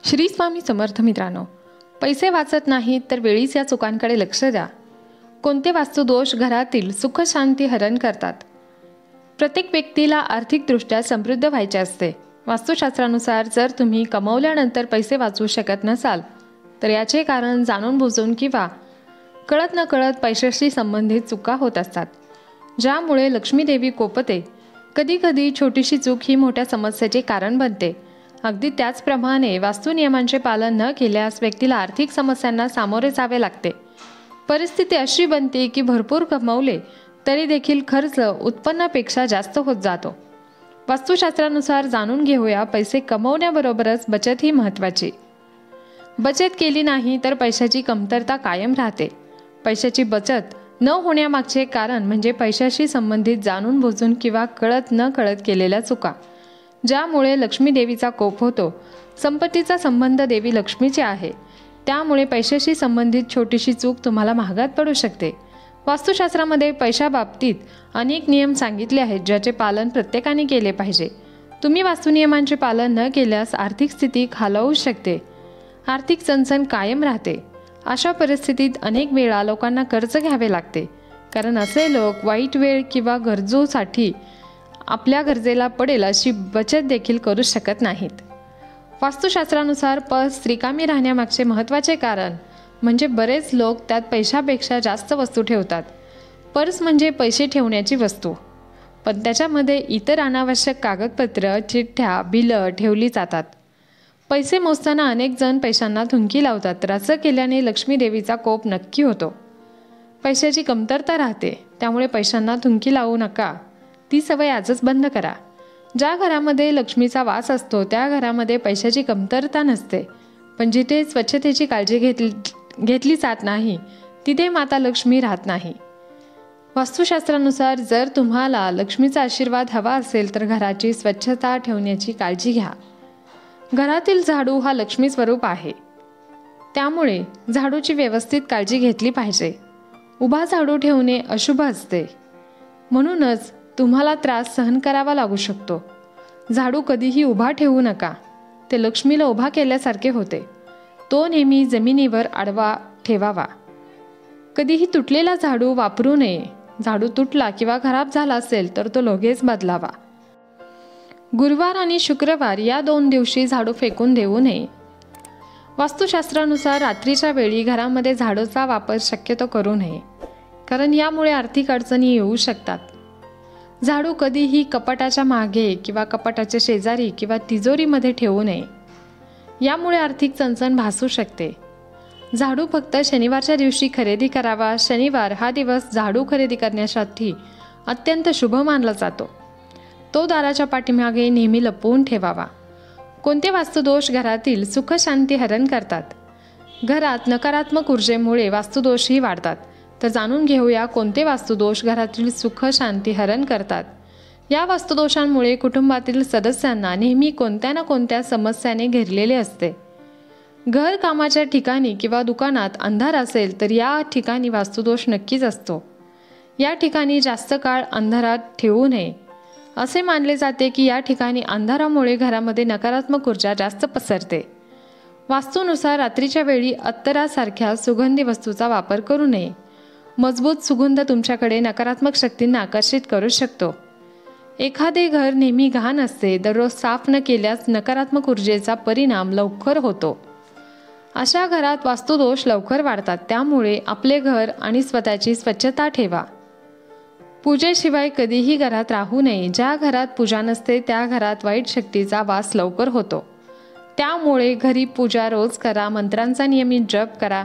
श्री स्वामी समर्थ. मित्रांनो, पैसे वाचत नाहीत तर वेळीच या चुकांकडे लक्ष द्या. कोणते वास्तुदोष घरातील सुख शांती हरण करतात? प्रत्येक व्यक्तीला आर्थिकदृष्ट्या समृद्ध व्हायचे असते. वास्तुशास्त्रानुसार जर तुम्ही कमवल्यानंतर पैसे वाचवू शकत नसाल तर याचे कारण जाणून बुजून किंवा कळत न कळत पैशाशी संबंधित चुका होत असतात, ज्यामुळे लक्ष्मी देवी कोपते. कधीकधी छोटीशी चूक ही मोठ्या समस्येचे कारण बनते. अगदी त्याचप्रमाणे वास्तुनियमांचे पालन न केल्यास व्यक्तीला आर्थिक समस्यांना सामोरे जावे लागते. परिस्थिती अशी बनते की भरपूर कमवले तरी देखील खर्च उत्पन्नापेक्षा जास्त होत जातो. वास्तुशास्त्रानुसार जाणून घेऊया, पैसे कमवण्याबरोबरच बचत ही महत्त्वाची. बचत केली नाही तर पैशाची कमतरता कायम राहते. पैशाची बचत न होण्यामागचे कारण म्हणजे पैशाशी संबंधित जाणून बुजून किंवा कळत न कळत केलेल्या चुका, ज्यामुळे लक्ष्मी देवीचा कोप होतो. संपत्तीचा संबंध देवी लक्ष्मीचे आहे, त्यामुळे पैशाशी संबंधित छोटीशी चूक तुम्हाला महागात पडू शकते. वास्तुशास्त्रामध्ये पैशाबाबतीत अनेक नियम सांगितले आहेत, ज्याचे पालन प्रत्येकाने केले पाहिजे. तुम्ही वास्तुनियमांचे पालन न केल्यास आर्थिक स्थिती खालावू शकते. आर्थिक चणचण कायम राहते. अशा परिस्थितीत अनेक वेळा लोकांना कर्ज घ्यावे लागते, कारण असे लोक वाईट वेळ किंवा गरजूसाठी आपल्या गरजेला पडेल अशी बचत देखील करू शकत नाहीत. वास्तुशास्त्रानुसार पर्स रिकामी राहण्यामागचे महत्त्वाचे कारण म्हणजे बरेच लोक त्यात पैशापेक्षा जास्त वस्तू ठेवतात. पर्स म्हणजे पैसे ठेवण्याची वस्तू, पण त्याच्यामध्ये इतर अनावश्यक कागदपत्र, चिठ्ठ्या, बिलं ठेवली जातात. पैसे मोजताना अनेक जण पैशांना थुंकी लावतात, तर असं केल्याने लक्ष्मी देवीचा कोप नक्की होतो. पैशाची कमतरता राहते, त्यामुळे पैशांना थुंकी लावू नका. ती सवय आजच बंद करा. ज्या घरामध्ये लक्ष्मीचा वास असतो त्या घरामध्ये पैशाची कमतरता नसते, पण जिथे स्वच्छतेची काळजी घेतली जात नाही तिथे माता लक्ष्मी राहत नाही. वास्तुशास्त्रानुसार जर तुम्हाला लक्ष्मीचा आशीर्वाद हवा असेल तर घराची स्वच्छता ठेवण्याची काळजी घ्या. घरातील झाडू हा लक्ष्मी स्वरूप आहे, त्यामुळे झाडूची व्यवस्थित काळजी घेतली पाहिजे. उभा झाडू ठेवणे अशुभ असते, म्हणूनच तुम्हाला त्रास सहन करावा लागू शकतो. झाडू कधीही उभा ठेवू नका, ते लक्ष्मीला उभा केल्यासारखे होते. तो नेहमी जमिनीवर आडवा ठेवावा. कधीही तुटलेला झाडू वापरू नये. झाडू तुटला किंवा खराब झाला असेल तर तो लगेच बदलावा. गुरुवार आणि शुक्रवार या 2 दिवशी झाडू फेकून देऊ नये. वास्तुशास्त्रानुसार रात्रीच्या वेळी घरामध्ये झाडूचा वापर शक्यतो करू नये, कारण यामुळे आर्थिक अडचणी येऊ शकतात. झाडू कधीही कपाटाच्या मागे किंवा कपाटाच्या शेजारी किंवा तिजोरीमध्ये ठेवू नये, यामुळे आर्थिक चणचण भासू शकते. झाडू फक्त शनिवारच्या दिवशी खरेदी करावा. शनिवार हा दिवस झाडू खरेदी करण्यासाठी अत्यंत शुभ मानला जातो. तो दाराच्या पाठीमागे नेहमी लपवून ठेवावा. कोणते वास्तुदोष घरातील सुख शांती हरण करतात? घरात नकारात्मक ऊर्जेमुळे वास्तुदोषही वाढतात, तर जाणून घेऊया कोणते वास्तुदोष घरातील सुख शांती हरण करतात. या वास्तुदोषांमुळे कुटुंबातील सदस्यांना नेहमी कोणत्या ना कोणत्या समस्याने घेरलेले असते. घर कामाच्या ठिकाणी किंवा दुकानात अंधार असेल तर या ठिकाणी वास्तुदोष नक्कीच असतो. या ठिकाणी जास्त काळ अंधारात ठेवू नये. असे मानले जाते की या ठिकाणी अंधारामुळे घरामध्ये नकारात्मक ऊर्जा जास्त पसरते. वास्तूनुसार रात्रीच्या वेळी अत्तरासारख्या सुगंधी वस्तूचा वापर करू नये. मजबूत सुगंध तुमच्याकडे नकारात्मक शक्तींना आकर्षित करू शकतो. एखादे घर नेहमी घाण असते, दररोज साफ न केल्यास नकारात्मक ऊर्जेचा परिणाम लवकर होतो. अशा घरात वास्तुदोष लवकर वाढतात, त्यामुळे आपले घर आणि स्वतःची स्वच्छता ठेवा. पूजेशिवाय कधीही घरात राहू नये. ज्या घरात पूजा नसते त्या घरात वाईट शक्तीचा वास लवकर होतो. त्यामुळे घरी पूजा रोज करा. मंत्रांचा नियमित जप करा.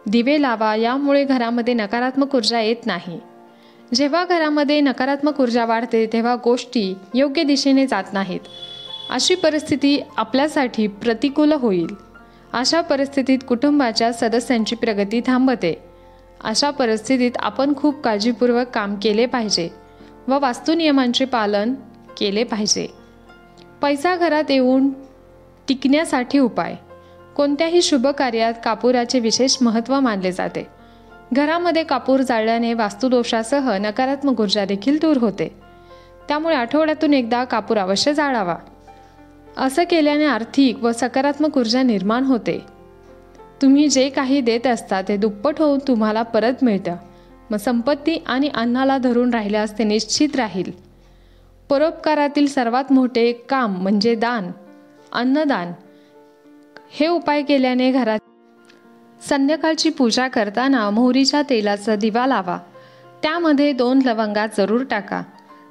दिवे लावा. यामुळे घरामध्ये नकारात्मक ऊर्जा येत नाही. जेव्हा घरामध्ये नकारात्मक ऊर्जा वाढते तेव्हा गोष्टी योग्य दिशेने जात नाहीत. अशी परिस्थिती आपल्यासाठी प्रतिकूल होईल. अशा परिस्थितीत कुटुंबाच्या सदस्यांची प्रगती थांबते. अशा परिस्थितीत आपण खूप काळजीपूर्वक काम केले पाहिजे व वास्तुनियमांचे पालन केले पाहिजे. पैसा घरात येऊन टिकण्यासाठी उपाय. कोणत्याही शुभ कार्यात कापुराचे विशेष महत्त्व मानले जाते. घरामध्ये कापूर जाळल्याने वास्तुदोषासह नकारात्मक ऊर्जा देखील दूर होते. त्यामुळे आठवड्यातून एकदा कापूर अवश्य जाळावा. असं केल्याने आर्थिक व सकारात्मक ऊर्जा निर्माण होते. तुम्ही जे काही देत असता ते दुप्पट होऊन तुम्हाला परत मिळतं. मग संपत्ती आणि अन्नाला धरून राहिल्यास ते निश्चित राहील. परोपकारातील सर्वात मोठे काम म्हणजे दान, अन्नदान. हे उपाय केल्याने घरात संध्याकाळची पूजा करताना मोहरीच्या तेलाचा दिवा लावा. त्यामध्ये 2 लवंगा जरूर टाका.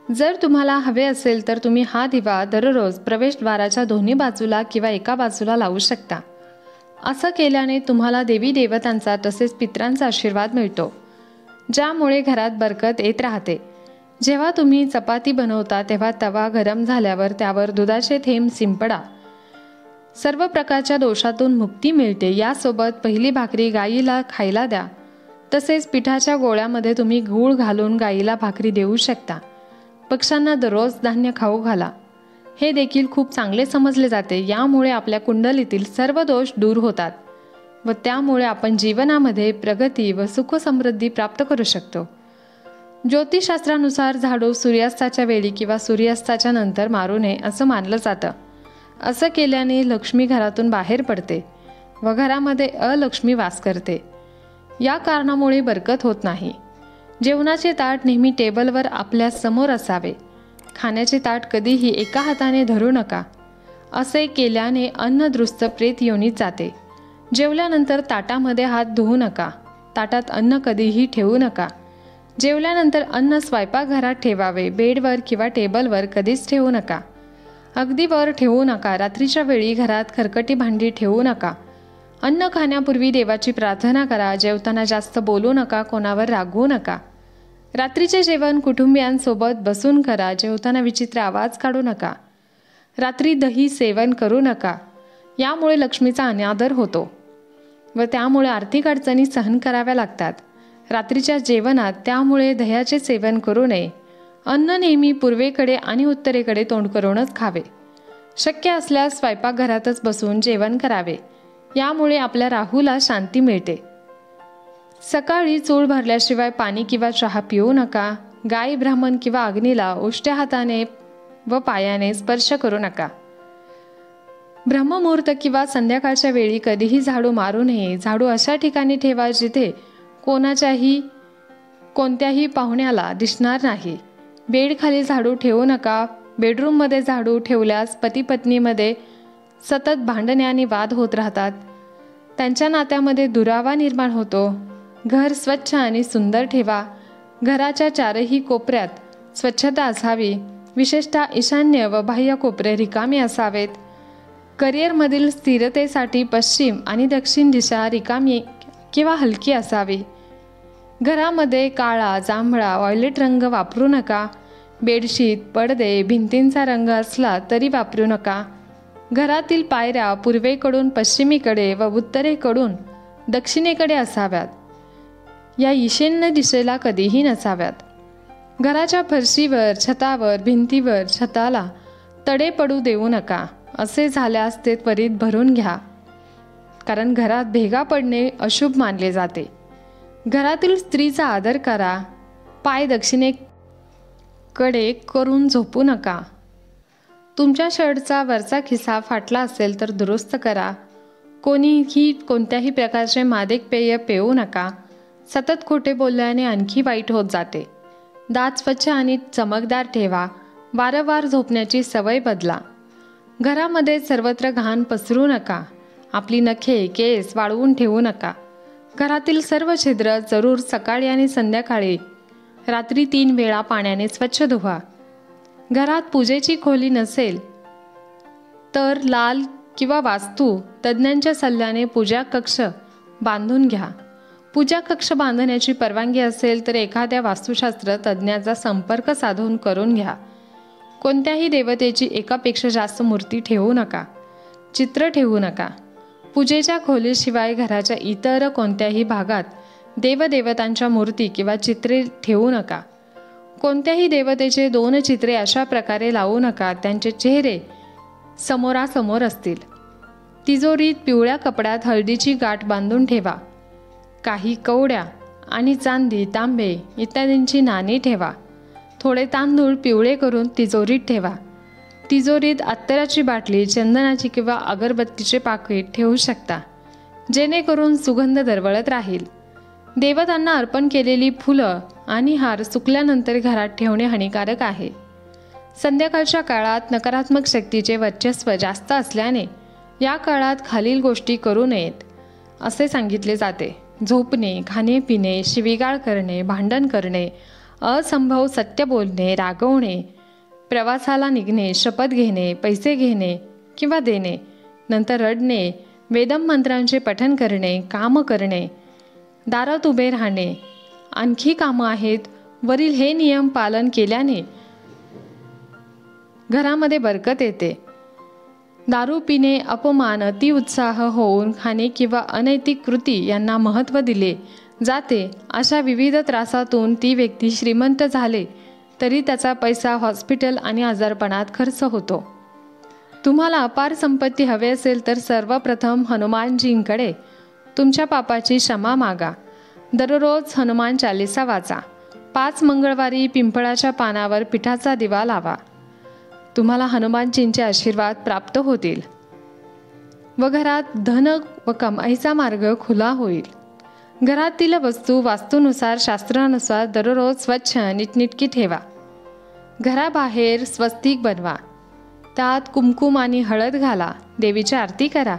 जर तुम्हाला हवे असेल तर तुम्ही हा दिवा दररोज प्रवेशद्वाराच्या दोन्ही बाजूला किंवा एका बाजूला लावू शकता. असं केल्याने तुम्हाला देवी देवतांचा तसेच पितरांचा आशीर्वाद मिळतो, ज्यामुळे घरात बरकत येत राहते. जेव्हा तुम्ही चपाती बनवता तेव्हा तवा गरम झाल्यावर त्यावर दुधाचे थेंब शिंपडा. सर्व प्रकारच्या दोषातून मुक्ती मिळते. यासोबत पहिली भाकरी गायीला खायला द्या. तसेच पिठाच्या गोळ्यामध्ये तुम्ही गूळ घालून गायीला भाकरी देऊ शकता. पक्ष्यांना दररोज धान्य खाऊ घाला. हे देखील खूप चांगले समजले जाते. यामुळे आपल्या कुंडलीतील सर्व दोष दूर होतात व त्यामुळे आपण जीवनामध्ये प्रगती व सुख समृद्धी प्राप्त करू शकतो. ज्योतिषशास्त्रानुसार झाडू सूर्यास्ताच्या वेळी किंवा सूर्यास्ताच्या नंतर मारू नये असं मानलं जातं. असं केल्याने लक्ष्मी घरातून बाहेर पडते व घरामध्ये अलक्ष्मी वास करते. या कारणामुळे बरकत होत नाही. जेवणाचे ताट नेहमी टेबलवर आपल्या समोर असावे. खाण्याचे ताट कधीही एका हाताने धरू नका. असे केल्याने अन्न दुरुस्त प्रेत योनीत जाते. जेवल्यानंतर ताटामध्ये हात धुवू नका. ताटात अन्न कधीही ठेवू नका. जेवल्यानंतर अन्न स्वयंपाकघरात ठेवावे. बेडवर किंवा टेबलवर कधीच ठेवू नका. अगदी वर ठेवू नका. रात्रीच्या वेळी घरात खरकटी भांडी ठेवू नका. अन्न खाण्यापूर्वी देवाची प्रार्थना करा. जेवताना जास्त बोलू नका. कोणावर रागवू नका. रात्रीचे जेवण कुटुंबियांसोबत बसून करा. जेवताना विचित्र आवाज काढू नका. रात्री दही सेवन करू नका. यामुळे लक्ष्मीचा अनादर होतो व त्यामुळे आर्थिक अडचणी सहन कराव्या लागतात. रात्रीच्या जेवणात त्यामुळे दह्याचे सेवन करू नये. अन्न नेहमी पूर्वेकडे आणि उत्तरेकडे तोंड करूनच खावे. शक्य असल्यास स्वयंपाकघरातच बसून जेवण करावे. यामुळे आपल्या राहूला शांती मिळते. सकाळी चूळ भरल्याशिवाय पाणी किंवा चहा पिऊ नका. गाय, ब्राह्मण किंवा अग्नीला उष्ट्या हाताने व पायाने स्पर्श करू नका. ब्रह्ममुहूर्त किंवा संध्याकाळच्या वेळी कधीही झाडू मारू नये. झाडू अशा ठिकाणी ठेवा जिथे कोणत्याही पाहुण्याला दिसणार नाही. बेडखाली झाडू ठेवू नका. बेडरूममध्ये झाडू ठेवल्यास पती पत्नीमध्ये सतत भांडणे आणि वाद होत राहतात. त्यांच्या नात्यामध्ये दुरावा निर्माण होतो. घर स्वच्छ आणि सुंदर ठेवा. घराच्या 4ही कोपऱ्यात स्वच्छता असावी. विशेषतः ईशान्य व बाह्य कोपरे रिकामे असावेत. करिअरमधील स्थिरतेसाठी पश्चिम आणि दक्षिण दिशा रिकामी किंवा हलकी असावी. घरामध्ये काळा, जांभळा, व्हायलेट रंग वापरू नका. बेडशीट, पडदे, भिंतींचा रंग असला तरी वापरू नका. घरातील पायऱ्या पूर्वेकडून पश्चिमेकडे व उत्तरेकडून दक्षिणेकडे असाव्यात. या ईशान्य दिशेला कधीही नसाव्यात. घराच्या फरशीवर, छतावर, भिंतीवर, छताला तडे पडू देऊ नका. असे झाल्यास ते त्वरित भरून घ्या, कारण घरात भेगा पडणे अशुभ मानले जाते. घरातील स्त्रीचा आदर करा. पाय दक्षिणेकडे करून झोपू नका. तुमच्या शर्टचा वरचा खिसा फाटला असेल तर दुरुस्त करा. कोणीही कोणत्याही प्रकारचे मादक पेय पिऊ नका. सतत खोटे बोलल्याने आणखी वाईट होत जाते. दात स्वच्छ आणि चमकदार ठेवा. वारंवार झोपण्याची सवय बदला. घरामध्ये सर्वत्र घाण पसरू नका. आपली नखे, केस वाळवून ठेवू नका. घरातील सर्व छिद्र जरूर सकाळी आणि संध्याकाळी रात्री 3 वेळा पाण्याने स्वच्छ धुवा. घरात पूजेची खोली नसेल तर लाल किंवा वास्तू तज्ज्ञांच्या सल्ल्याने पूजा कक्ष बांधून घ्या. पूजा कक्ष बांधण्याची परवानगी असेल तर एखाद्या वास्तुशास्त्र तज्ज्ञाचा संपर्क साधून करून घ्या. कोणत्याही देवतेची एकापेक्षा जास्त मूर्ती ठेवू नका. चित्र ठेवू नका. पूजेच्या खोलीशिवाय घराच्या इतर कोणत्याही भागात देवदेवतांच्या मूर्ती किंवा चित्रे ठेवू नका. कोणत्याही देवतेचे 2 चित्रे अशा प्रकारे लावू नका त्यांचे चेहरे समोरासमोर असतील. तिजोरीत पिवळ्या कपड्यात हळदीची गाठ बांधून ठेवा. काही कवड्या आणि चांदी, तांबे इत्यादींची नाणी ठेवा. थोडे तांदूळ पिवळे करून तिजोरीत ठेवा. तिजोरीत अत्तराची बाटली, चंदनाची किंवा अगरबत्तीचे पाकिट ठेवू शकता, जेणेकरून सुगंध दरवळत राहील. देवतांना अर्पण केलेली फुलं आणि हार सुकल्यानंतर घरात ठेवणे हानिकारक आहे. संध्याकाळच्या काळात नकारात्मक शक्तीचे वर्चस्व जास्त असल्याने या काळात खालील गोष्टी करू नयेत असे सांगितले जाते. झोपणे, खाणे पिणे, शिवीगाळ करणे, भांडण करणे, असंभव सत्य बोलणे, रागवणे, प्रवासाला निघणे, शपथ घेणे, पैसे घेणे किंवा देणे, नंतर रडणे, वेदम मंत्रांचे पठण करणे, काम करणे, दारात उभे राहणे. आणखी कामं आहेत. वरील हे नियम पालन केल्याने घरामध्ये बरकत येते. दारू पिणे, अपमान, अतिउत्साह होऊन खाणे किंवा अनैतिक कृती यांना महत्त्व दिले जाते. अशा विविध त्रासातून ती व्यक्ती श्रीमंत झाले तरी त्याचा पैसा हॉस्पिटल आणि आजारपणात खर्च होतो. तुम्हाला अपार संपत्ती हवी असेल तर सर्वप्रथम हनुमानजींकडे तुमच्या पापाची क्षमा मागा. दररोज हनुमान चालीसा वाचा. 5 मंगळवारी पिंपळाच्या पानावर पिठाचा दिवा लावा. तुम्हाला हनुमानजींचे आशीर्वाद प्राप्त होतील व घरात धन व कमाईचा मार्ग खुला होईल. घरातील वस्तू वास्तूनुसार, शास्त्रानुसार दररोज स्वच्छ नीटनेटकी ठेवा. घराबाहेर स्वस्तिक बनवा. त्यात कुमकुम आणि हळद घाला. देवीची आरती करा.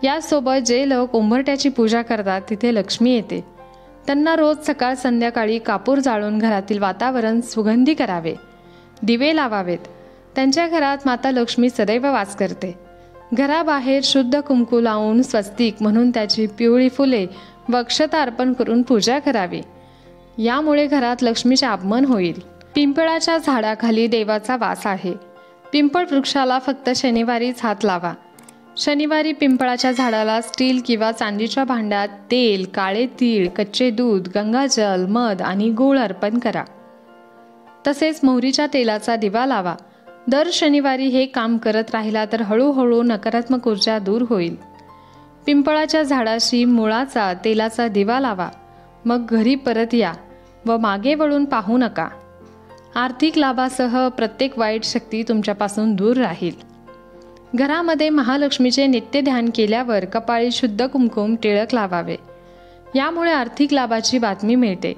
यासोबत जे लोक उंबरठ्याची पूजा करतात तिथे लक्ष्मी येते. त्यांना रोज सकाळ संध्याकाळी कापूर जाळून घरातील वातावरण सुगंधी करावे. दिवे लावावेत. त्यांच्या घरात माता लक्ष्मी सदैव वास करते. घराबाहेर शुद्ध कुंकू लावून स्वस्तिक म्हणून त्याची पिवळी फुले व अक्षता अर्पण करून पूजा करावी. यामुळे घरात लक्ष्मीचे आगमन होईल. पिंपळाच्या झाडाखाली देवाचा वास आहे. पिंपळ वृक्षाला फक्त शनिवारीच हात लावा. शनिवारी पिंपळाच्या झाडाला स्टील किंवा चांदीच्या भांड्यात तेल, काळे तीळ, कच्चे दूध, गंगाजल, मध आणि गूळ अर्पण करा. तसेच मोहरीच्या तेलाचा दिवा लावा. दर शनिवारी हे काम करत राहिला तर हळूहळू नकारात्मक ऊर्जा दूर होईल. पिंपळाच्या झाडाशी मुळाचा तेलाचा दिवा लावा. मग घरी परत या व मागे वळून पाहू नका. आर्थिक लाभासह प्रत्येक वाईट शक्ती तुमच्यापासून दूर राहील. घरामध्ये महालक्ष्मीचे नित्य ध्यान केल्यावर कपाळी शुद्ध कुंकुम टिळक लावावे. यामुळे आर्थिक लाभाची बातमी मिळते.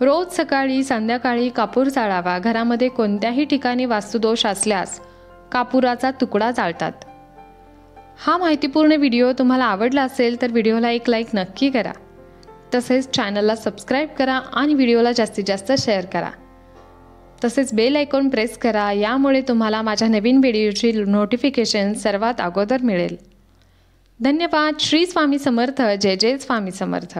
रोज सकाळी संध्याकाळी कापूर जाळावा. घरामध्ये कोणत्याही ठिकाणी वास्तुदोष असल्यास कापुराचा तुकडा जाळतात. हा माहितीपूर्ण व्हिडिओ तुम्हाला आवडला असेल तर व्हिडिओला एक लाईक नक्की करा. तसेच चॅनलला सबस्क्राईब करा आणि व्हिडिओला जास्तीत जास्त शेअर करा. तसेच बेल आयकॉन प्रेस करा. यामुळे तुम्हाला माझ्या नवीन व्हिडिओची नोटिफिकेशन सर्वात अगोदर मिळेल. धन्यवाद. श्री स्वामी समर्थ. जय जय स्वामी समर्थ.